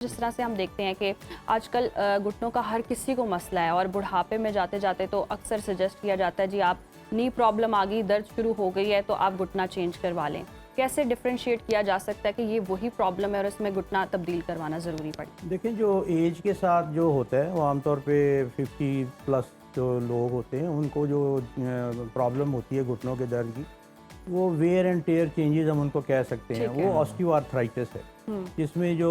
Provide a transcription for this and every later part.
जिस तरह से हम देखते हैं कि आजकल घुटनों का हर किसी को मसला है और बुढ़ापे में जाते जाते तो अक्सर सजेस्ट किया जाता है जी आप नी प्रॉब्लम आ गई, दर्द शुरू हो गई है तो आप घुटना चेंज करवा लें। कैसे डिफरेंशिएट किया जा सकता है कि ये वही प्रॉब्लम है और इसमें घुटना तब्दील करवाना ज़रूरी पड़े? देखें, जो एज के साथ जो होता है वो आमतौर पे 50 प्लस जो लोग होते हैं उनको जो प्रॉब्लम होती है घुटनों के दर्द की, वो वेयर एंड टेयर चेंजेस हम उनको कह सकते हैं। वो ऑस्टियोआर्थराइटिस है, जिसमें जो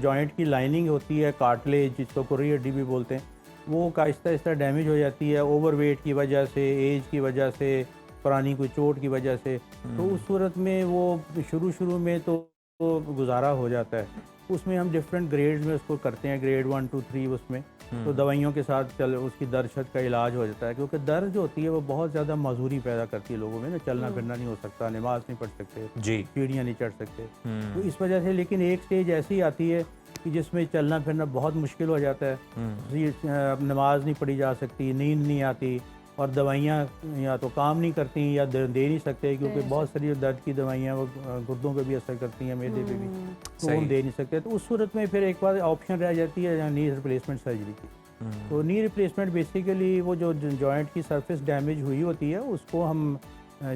जॉइंट की लाइनिंग होती है, कार्टिलेज जिसको कुर्री हड्डी भी बोलते हैं, वो आहिस्ता आहिस्ता डैमेज हो जाती है ओवरवेट की वजह से, एज की वजह से, पुरानी कोई चोट की वजह से। तो उस सूरत में वो शुरू में तो गुजारा हो जाता है। उसमें हम डिफरेंट ग्रेड्स में उसको करते हैं, ग्रेड 1 2 3 उसमें। तो दवाइयों के साथ उसकी दर्द शद का इलाज हो जाता है, क्योंकि दर्द जो होती है वो बहुत ज़्यादा मजबूरी पैदा करती है लोगों में ना, चलना फिरना नहीं हो सकता, नमाज नहीं पढ़ सकते जी, सीढ़ियाँ नहीं चढ़ सकते। तो इस वजह से, लेकिन एक स्टेज ऐसी आती है कि जिसमें चलना फिरना बहुत मुश्किल हो जाता है, नमाज नहीं पढ़ी जा सकती, नींद नहीं आती, और दवाइयाँ या तो काम नहीं करती या दे नहीं सकते, क्योंकि बहुत सारी दर्द की दवाइयाँ वो गुर्दों पे भी असर करती हैं, मैदे पे भी, तो हम दे नहीं सकते। तो उस सूरत में फिर एक बार ऑप्शन रह जाती है नी रिप्लेसमेंट सर्जरी की। तो नी रिप्लेसमेंट बेसिकली वो जो जॉइंट की सरफेस डैमेज हुई होती है उसको हम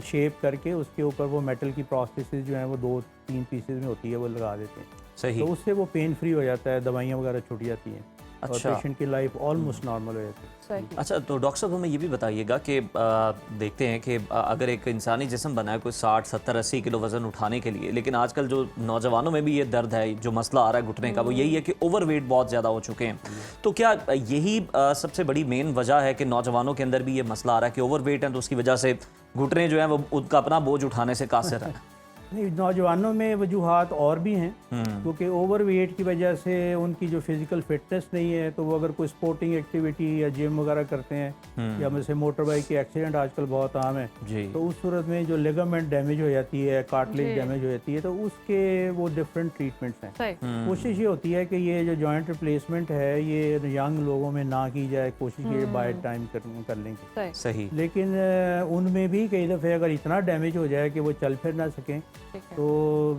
शेप करके उसके ऊपर वो मेटल की प्रोस्थेसिस जो है वो 2-3 पीसेज में होती है वो लगा देते हैं। सही। तो उससे वो पेन फ्री हो जाता है, दवाइयाँ वगैरह छूट जाती हैं। अच्छा। और पेशेंट की लाइफ ऑलमोस्ट नॉर्मल हो जाती है। अच्छा, तो डॉक्टर साहब हमें ये भी बताइएगा कि देखते हैं कि अगर एक इंसानी जिस्म बना है कोई 60 70 80 किलो वज़न उठाने के लिए, लेकिन आजकल जो नौजवानों में भी ये दर्द है, जो मसला आ रहा है घुटने का, वो यही है कि ओवरवेट बहुत ज़्यादा हो चुके हैं। तो क्या यही सबसे बड़ी मेन वजह है कि नौजवानों के अंदर भी ये मसला आ रहा है कि ओवरवेट है, तो उसकी वजह से घुटने जो हैं वो उनका अपना बोझ उठाने से कासिर है? नहीं, नौजवानों में वजूहात और भी हैं, क्योंकि ओवर वेट की वजह से उनकी जो फिज़िकल फिटनेस नहीं है, तो वो अगर कोई स्पोर्टिंग एक्टिविटी या जिम वगैरह करते हैं, या जैसे मोटर बाइक के एक्सीडेंट आजकल बहुत आम है, तो उस सूरत में जो लिगामेंट डैमेज हो जाती है, कार्टिलेज डैमेज हो जाती है, तो उसके वो डिफरेंट ट्रीटमेंट्स हैं। कोशिश ये होती है कि ये जो जॉइंट रिप्लेसमेंट है ये यंग लोगों में ना की जाए, कोशिश की बाय टाइम कर लेंगे। सही। लेकिन उनमें भी कई दफ़े अगर इतना डैमेज हो जाए कि वो चल फिर ना सकें, तो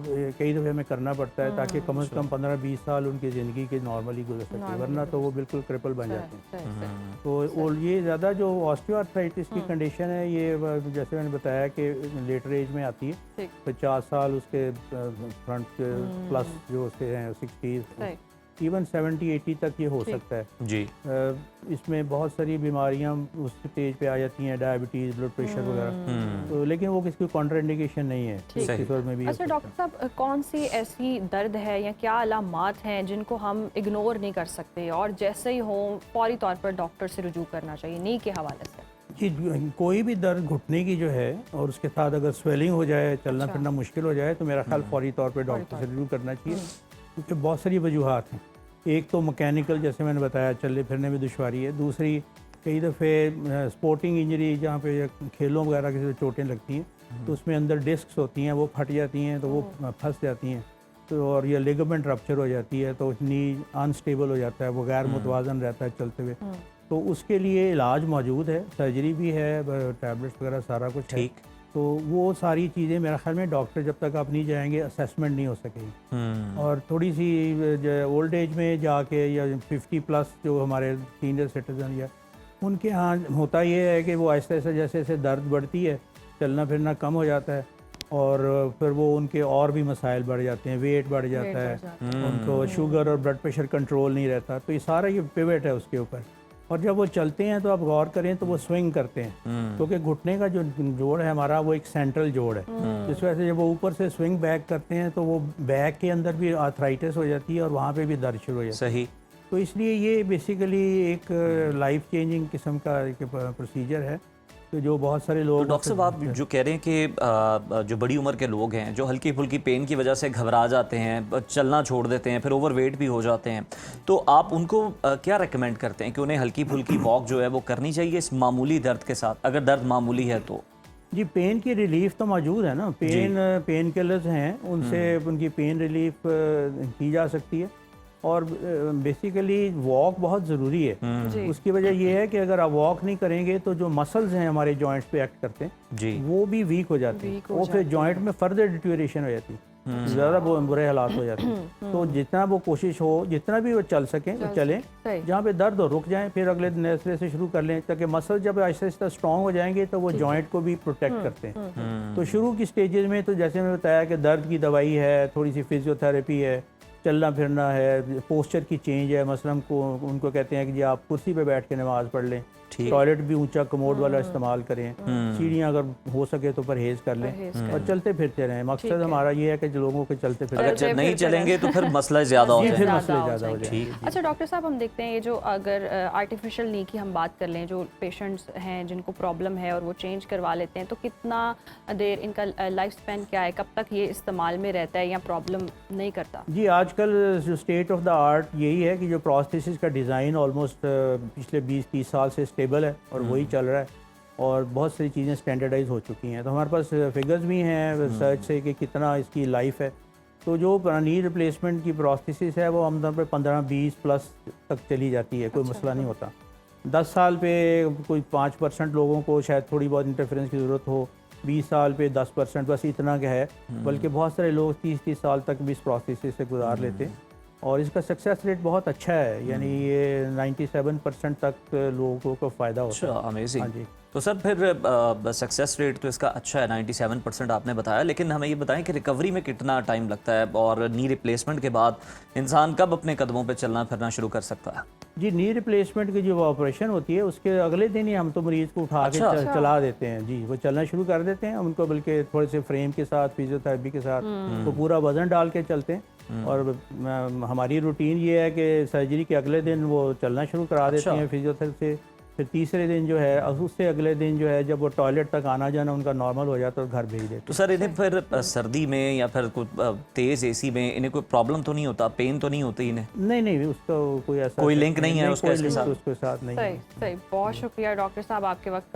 कई दफ़े हमें करना पड़ता है, ताकि कम से कम 15-20 साल उनकी ज़िंदगी के नॉर्मली गुजर सके, वरना तो वो बिल्कुल क्रिपल बन जाते हैं। तो और ये ज़्यादा जो ऑस्टियोआर्थराइटिस की कंडीशन है, ये जैसे मैंने बताया कि लेटर एज में आती है, 50 साल उसके फ्रंट प्लस जो उसके हैं 60 इवन 70-80 तक ये हो सकता है जी। इसमें बहुत सारी बीमारियां उस स्टेज पे आ जाती हैं, डायबिटीज़, ब्लड प्रेशर वगैरह, तो लेकिन वो किसी कॉन्ट्रा इंडिकेशन नहीं है में भी। अच्छा डॉक्टर साहब, कौन सी ऐसी दर्द है या क्या अलामात हैं जिनको हम इग्नोर नहीं कर सकते और जैसे ही हो फौरी तौर पर डॉक्टर से रुजू करना चाहिए नी के हवाले से? जी, कोई भी दर्द घुटने की जो है और उसके साथ अगर स्वेलिंग हो जाए, चलना फिरना मुश्किल हो जाए, तो मेरा ख्याल फौरी तौर पर डॉक्टर से रुजू करना चाहिए, क्योंकि बहुत सारी वजूहात हैं। एक तो मैकेनिकल, जैसे मैंने बताया, चलने फिरने में दुश्वारी है। दूसरी, कई दफ़े स्पोर्टिंग इंजरी, जहाँ पे खेलों वगैरह की चोटें लगती हैं, तो उसमें अंदर डिस्क्स होती हैं, वो फट जाती हैं, तो वो फंस जाती हैं, तो और ये लिगामेंट रप्चर हो जाती है, तो नी अनस्टेबल हो जाता है, वो गैर मुतवाज़न रहता है चलते हुए। तो उसके लिए इलाज मौजूद है, सर्जरी भी है, टैबलेट्स वगैरह सारा कुछ है। तो वो सारी चीज़ें मेरे ख्याल में डॉक्टर जब तक आप नहीं जाएंगे असेसमेंट नहीं हो सकेगी। और थोड़ी सी ओल्ड एज में जाके, या 50 प्लस जो हमारे सीनियर सिटीजन या उनके यहाँ होता ये है कि वो आहिस्ता आहिस्ता जैसे जैसे दर्द बढ़ती है, चलना फिरना कम हो जाता है, और फिर वो उनके और भी मसाइल बढ़ जाते हैं, वेट बढ़ जाता है, उनको शुगर और ब्लड प्रेशर कंट्रोल नहीं रहता। तो ये सारा ये पिवट है उसके ऊपर। और जब वो चलते हैं तो आप गौर करें तो वो स्विंग करते हैं, क्योंकि घुटने का जो जोड़ है हमारा वो एक सेंट्रल जोड़ है, जिस वजह से जब वो ऊपर से स्विंग बैक करते हैं तो वो बैक के अंदर भी आर्थराइटिस हो जाती है और वहाँ पे भी दर्द शुरू हो जाती है। सही। तो इसलिए ये बेसिकली एक लाइफ चेंजिंग किस्म का एक प्रोसीजर है, तो जो बहुत सारे लोग। तो डॉक्टर साहब, आप जो कह रहे हैं कि जो बड़ी उम्र के लोग हैं जो हल्की फुल्की पेन की वजह से घबरा जाते हैं, चलना छोड़ देते हैं, फिर ओवरवेट भी हो जाते हैं, तो आप उनको क्या रेकमेंड करते हैं कि उन्हें हल्की फुल्की वॉक जो है वो करनी चाहिए इस मामूली दर्द के साथ, अगर दर्द मामूली है तो? जी, पेन की रिलीफ तो मौजूद है ना, पेन किलर्स हैं, उनसे उनकी पेन रिलीफ की जा सकती है। और बेसिकली वॉक बहुत ज़रूरी है। उसकी वजह यह है कि अगर आप वॉक नहीं करेंगे तो जो मसल्स हैं हमारे जॉइंट्स पे एक्ट करते हैं, वो भी वीक हो जाते हैं, वो फिर जॉइंट में फर्दर डिटेरियोरेशन हो जाती है। ज़्यादा बुरे हालात हो जाते हैं। तो जितना वो कोशिश हो, जितना भी वो चल सकें वो चलें, सही। जहाँ पे दर्द हो रुक जाएं, फिर अगले नए सिरे से शुरू कर लें, ताकि मसल जब आहिस्ता आहिस्ता स्ट्रॉन्ग हो जाएंगे तो वो जॉइंट को भी प्रोटेक्ट करते हैं। तो शुरू की स्टेजेस में तो जैसे मैं बताया कि दर्द की दवाई है, थोड़ी सी फिजियोथेरेपी है, चलना फिरना है, पोस्चर की चेंज है, मसलन को उनको कहते हैं कि जी आप कुर्सी पे बैठ के नमाज पढ़ लें, टॉयलेट भी ऊंचा कमोड वाला इस्तेमाल करें, सीढ़ियाँ अगर हो सके तो परहेज कर लें और चलते फिरते रहें। मकसद हमारा ये है कि लोगों को चलते फिरते अगर नहीं चलेंगे तो फिर मसला ज़्यादा हो फिर जाएगा। मसले ज़्यादा हो जाएंगे। अच्छा डॉक्टर साहब, हम देखते हैं ये जो अगर आर्टिफिशियल नी की हम बात कर लें, जो पेशेंट्स हैं जिनको प्रॉब्लम है और वो चेंज करवा लेते हैं, तो कितना देर इनका लाइफ स्पैन क्या है, कब तक ये इस्तेमाल में रहता है या प्रॉब्लम नहीं करता? जी आजकल जो स्टेट ऑफ द आर्ट यही है कि जो प्रोस्थेसिस का डिज़ाइन ऑलमोस्ट पिछले 20-30 साल से स्टेबल है और वही चल रहा है, और बहुत सारी चीज़ें स्टैंडर्डाइज हो चुकी हैं। तो हमारे पास फिगर्स भी हैं रिसर्च से कि कितना इसकी लाइफ है। तो जो नी रिप्लेसमेंट की प्रोस्थेसिस है वो आमतौर पर 15-20 प्लस तक चली जाती है, कोई मसला नहीं होता। 10 साल पे कोई 5% लोगों को शायद थोड़ी बहुत इंटरफेरेंस की ज़रूरत हो, 20 साल पे 10%, बस इतना का है। बल्कि बहुत सारे लोग 30-30 साल तक भी इस प्रोस्थेसिस से गुजार लेते हैं और इसका सक्सेस रेट बहुत अच्छा है, यानी ये 97% तक लोगों को फ़ायदा होता है। अच्छा, अमेजिंग। हाँ जी। तो सर फिर सक्सेस रेट तो इसका अच्छा है, 97% आपने बताया, लेकिन हमें ये बताएं कि रिकवरी में कितना टाइम लगता है और नी रिप्लेसमेंट के बाद इंसान कब अपने कदमों पे चलना फिरना शुरू कर सकता है? जी नी रिप्लेसमेंट की जो ऑपरेशन होती है उसके अगले दिन ही हम तो मरीज़ को उठा के चला देते हैं। जी वो चलना शुरू कर देते हैं उनको, बल्कि थोड़े से फ्रेम के साथ, फिजियोथेरेपी के साथ तो पूरा वज़न डाल के चलते हैं। और हमारी रूटीन ये है कि सर्जरी के अगले दिन वो चलना शुरू करा देते हैं फिजियोथेरेपी से। फिर तीसरे दिन जो है, उससे अगले दिन जो है, जब वो टॉयलेट तक आना जाना उनका नॉर्मल हो जाता है तो घर भेज देते हैं। तो सर इन्हें फिर सर्दी में या फिर कुछ तेज़ एसी में इन्हें कोई प्रॉब्लम तो नहीं होता, पेन तो नहीं होती इन्हें? नहीं उसका कोई ऐसा कोई लिंक नहीं है उसका इसके साथ? उसके साथ नहीं है। सही, बहुत शुक्रिया डॉक्टर साहब आपके वक्त का।